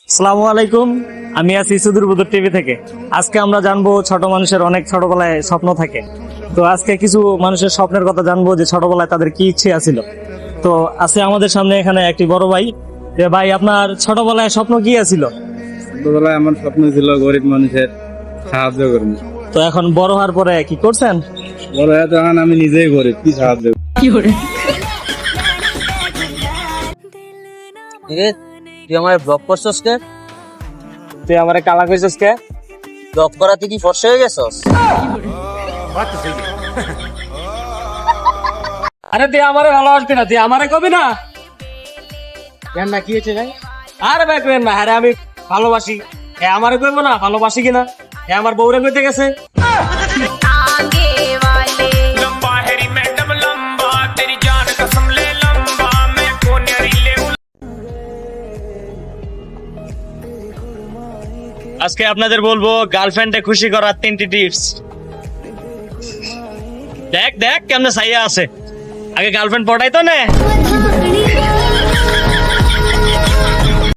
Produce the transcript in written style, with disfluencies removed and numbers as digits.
আসসালামু আলাইকুম, আমি আছি সুদূরবুদূর টিভি থেকে। আজকে আমরা জানবো ছোট মানুষের অনেক ছোটবেলায় স্বপ্ন থাকে। তো আজকে কিছু মানুষের স্বপ্নের কথা জানবো যে ছোটবেলায় তাদের কি ইচ্ছে আছিল। তো আছে আমাদের সামনে এখানে একটি বড় ভাই। যে ভাই, আপনার ছোটবেলায় স্বপ্ন কি আছিল? ছোটবেলায় আমার স্বপ্ন ছিল গরিব মানুষের সাহায্য করবো। তো এখন বড় হওয়ার পরে কি করছেন? বড় হয়ে তখন আমি নিজেই গরিব, কি সাহায্য করবো? তুই আমার ব্লক করছস কে? তুই আমারে কালা কইছিস কে? ব্লক করাতে কি ফর্সা হয়ে গেছস? আরে তুই আমারে ভালোবাসবি না, তুই আমারে কবি না। কেন না কি হয়েছে ভাই? আরে ভাই কেন না, আরে আমি ভালোবাসি। আমারে কইবো না ভালোবাসি কিনা? আমার বউরে কইতে গেছে। लंबा हेरी मैडम लंबा तेरी जान कसम ले लंबा मैं को न्यारी ले আজকে আপনাদের বলবো গার্লফ্রেন্ডে খুশি করার 3টি টিপস। দেখ দেখ কেমনে সাইয়া আছে। আগে গার্লফ্রেন্ড পটাই তো নে।